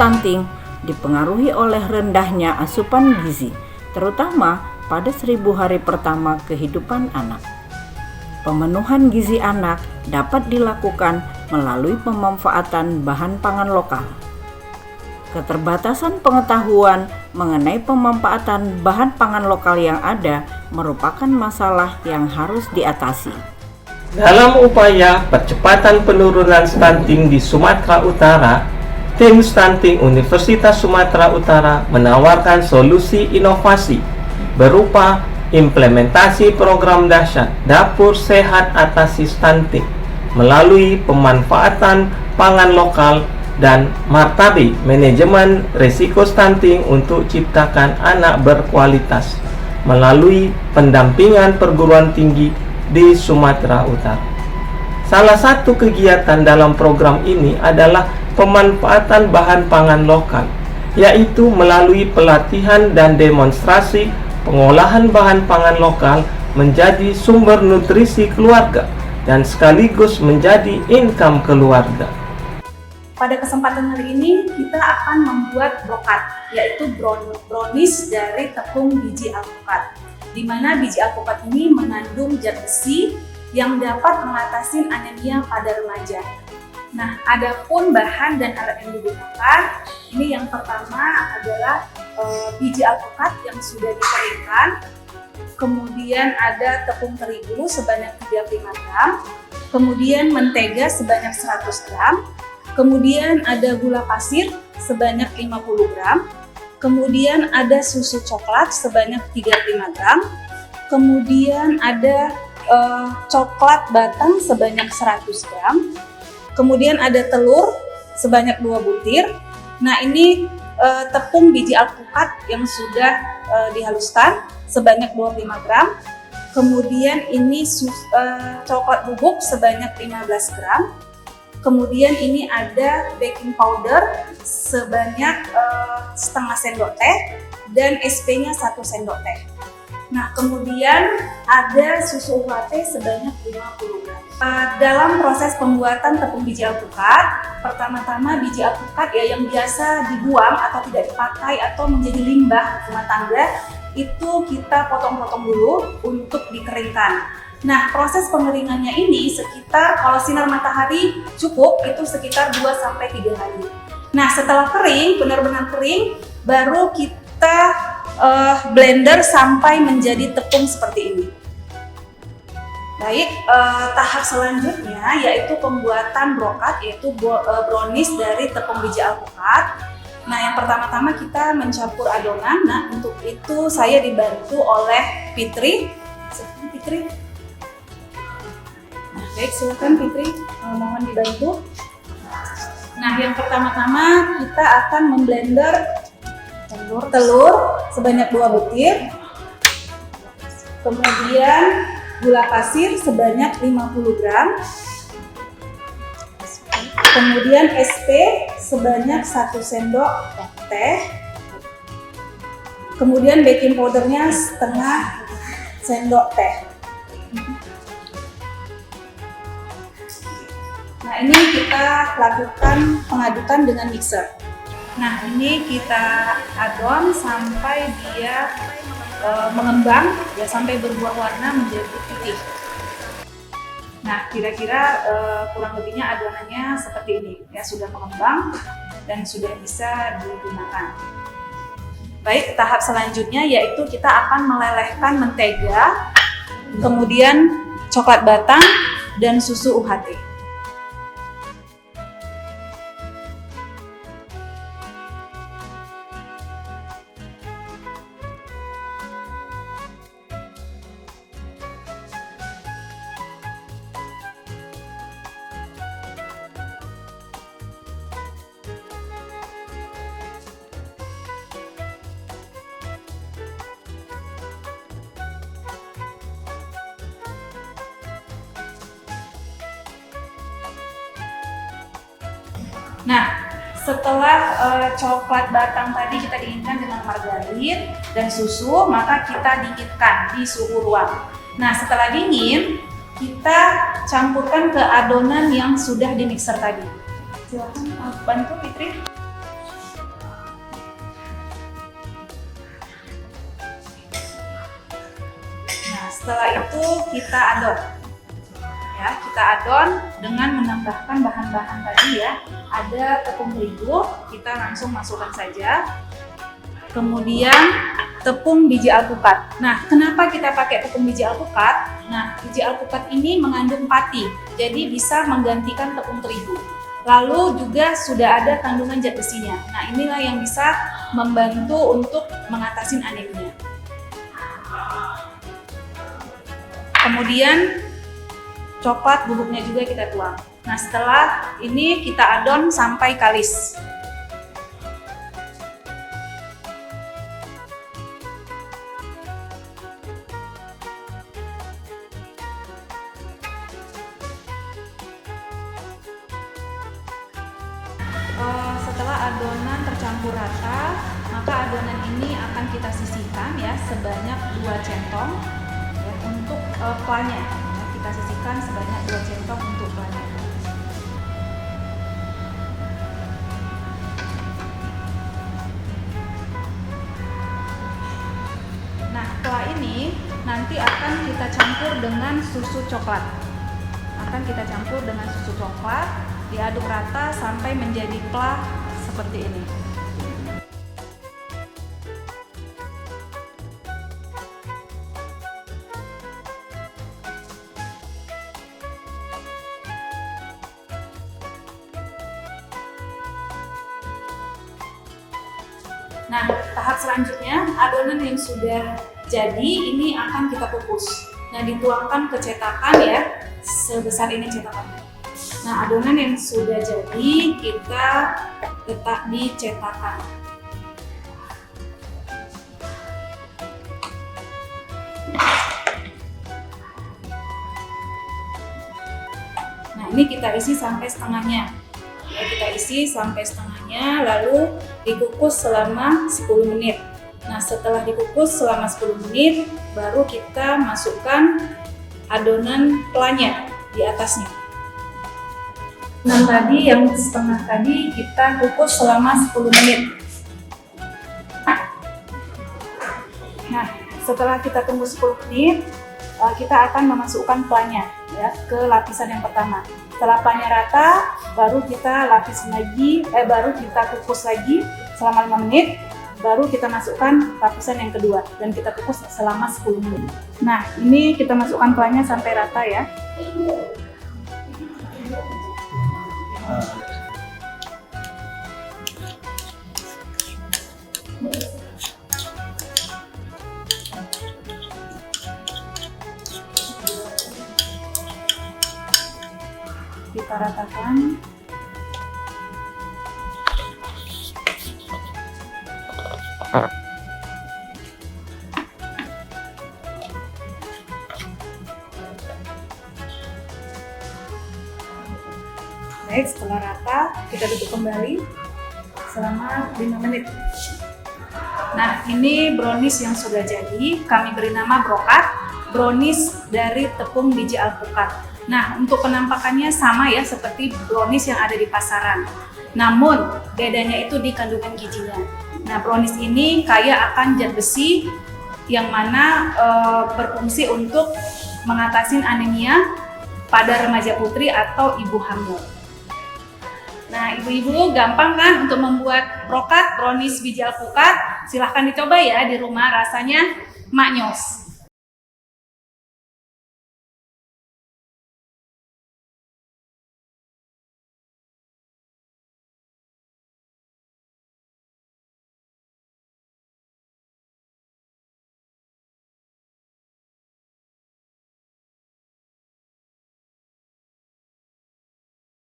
stunting dipengaruhi oleh rendahnya asupan gizi, terutama pada 1000 hari pertama kehidupan anak. Pemenuhan gizi anak dapat dilakukan melalui pemanfaatan bahan pangan lokal. Keterbatasan pengetahuan mengenai pemanfaatan bahan pangan lokal yang ada merupakan masalah yang harus diatasi. Dalam upaya percepatan penurunan stunting di Sumatera Utara, tim stunting Universitas Sumatera Utara menawarkan solusi inovasi berupa implementasi program dahsyat Dapur Sehat Atasi Stunting melalui pemanfaatan pangan lokal dan martabe manajemen risiko stunting untuk ciptakan anak berkualitas melalui pendampingan perguruan tinggi di Sumatera Utara. Salah satu kegiatan dalam program ini adalah pemanfaatan bahan pangan lokal, yaitu melalui pelatihan dan demonstrasi pengolahan bahan pangan lokal menjadi sumber nutrisi keluarga dan sekaligus menjadi income keluarga. Pada kesempatan hari ini kita akan membuat brokat, yaitu brownies dari tepung biji alpukat, di mana biji alpukat ini mengandung zat besi yang dapat mengatasi anemia pada remaja. Nah, adapun bahan dan alat yang digunakan, ini yang pertama adalah biji alpukat yang sudah dikeringkan, kemudian ada tepung terigu sebanyak 35 gram, kemudian mentega sebanyak 100 gram, kemudian ada gula pasir sebanyak 50 gram, kemudian ada susu coklat sebanyak 35 gram, kemudian ada coklat batang sebanyak 100 gram, kemudian ada telur sebanyak 2 butir. Nah, ini tepung biji alpukat yang sudah dihaluskan sebanyak 25 gram, kemudian ini coklat bubuk sebanyak 15 gram, kemudian ini ada baking powder sebanyak setengah sendok teh dan SP-nya 1 sendok teh. Nah, kemudian ada susu UHT sebanyak 50 gram. Dalam proses pembuatan tepung biji alpukat, pertama-tama biji alpukat ya yang biasa dibuang atau tidak dipakai atau menjadi limbah rumah tangga, itu kita potong-potong dulu untuk dikeringkan. Nah, proses pengeringannya ini sekitar, kalau sinar matahari cukup, itu sekitar 2-3 hari. Nah, setelah kering, benar-benar kering, baru kita blender sampai menjadi tepung seperti ini. Baik, tahap selanjutnya yaitu pembuatan brokat, yaitu brownies dari tepung biji alpukat. Nah, yang pertama-tama kita mencampur adonan. Nah, untuk itu saya dibantu oleh Fitri. Fitri. Nah, baik, silakan Fitri, mohon dibantu. Nah, yang pertama-tama kita akan memblender telur sebanyak 2 butir, kemudian gula pasir sebanyak 50 gram, kemudian SP sebanyak 1 sendok teh, kemudian baking powdernya setengah sendok teh. Nah, ini kita lakukan pengadukan dengan mixer. Nah, ini kita adon sampai dia mengembang, ya sampai berubah warna menjadi putih. Nah, kira-kira kurang lebihnya adonannya seperti ini, ya sudah mengembang dan sudah bisa digunakan. Baik, tahap selanjutnya yaitu kita akan melelehkan mentega, kemudian coklat batang dan susu UHT. Nah, setelah coklat batang tadi kita dinginkan dengan margarin dan susu, maka kita dinginkan di suhu ruang. Nah, setelah dingin, kita campurkan ke adonan yang sudah dimixer tadi. Silakan bantu Fitri. setelah itu kita adon. Ya, kita adon dengan menambahkan bahan-bahan tadi ya. Ada tepung terigu, kita langsung masukkan saja. Kemudian tepung biji alpukat. Nah, kenapa kita pakai tepung biji alpukat? Nah, biji alpukat ini mengandung pati, jadi bisa menggantikan tepung terigu. Lalu juga sudah ada kandungan zat besinya. Nah, inilah yang bisa membantu untuk mengatasi anemia. Kemudian coklat bubuknya juga kita tuang. Nah, setelah ini kita adon sampai kalis. Setelah adonan tercampur rata, maka adonan ini akan kita sisihkan ya sebanyak 2 centong ya, untuk plannya. Ya, kita sisihkan sebanyak 2 centong untuk plannya. Nah, setelah ini nanti akan kita campur dengan susu coklat. Diaduk rata sampai menjadi plah seperti ini. Nah, tahap selanjutnya adonan yang sudah jadi ini akan kita kukus. Nah, dituangkan ke cetakan ya, sebesar ini cetakannya. Nah, adonan yang sudah jadi kita letak di cetakan. Nah, ini kita isi sampai setengahnya. Ya, kita isi sampai setengahnya, lalu dikukus selama 10 menit. Nah, setelah dikukus selama 10 menit, baru kita masukkan adonan plannya di atasnya. Nah, tadi yang setengah tadi kita kukus selama 10 menit. Nah, setelah kita tunggu 10 menit, kita akan memasukkan plannya ya ke lapisan yang pertama. Setelah plannya rata, baru kita baru kita kukus lagi selama 5 menit, baru kita masukkan lapisan yang kedua dan kita kukus selama 10 menit. Nah, ini kita masukkan plannya sampai rata ya. Kita ratakan. Baik, setelah rata kita tutup kembali selama 5 menit. Nah, ini brownies yang sudah jadi, kami beri nama brokat, brownies dari tepung biji alpukat. Nah, untuk penampakannya sama ya seperti brownies yang ada di pasaran. Namun, bedanya itu di kandungan gizinya. Nah, brownies ini kaya akan zat besi yang mana berfungsi untuk mengatasi anemia pada remaja putri atau ibu hamil. Nah, ibu-ibu gampang kan untuk membuat brokat brownies biji alpukat? Silahkan dicoba ya di rumah, rasanya maknyos.